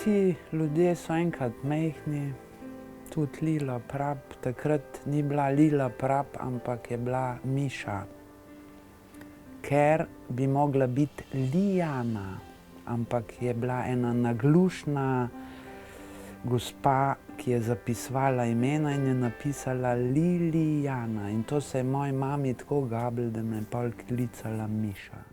Vsi ljudje so enkrat majhni, tudi Lila Prap. Takrat ni bila Lila Prap, ampak je bila Miša. Ker bi mogla biti Lijana, ampak je bila ena naglušna gospa, ki je zapisovala imena in je napisala Lilijana. In to se je moji mami tako gabilo, da me je pol klicala Miša.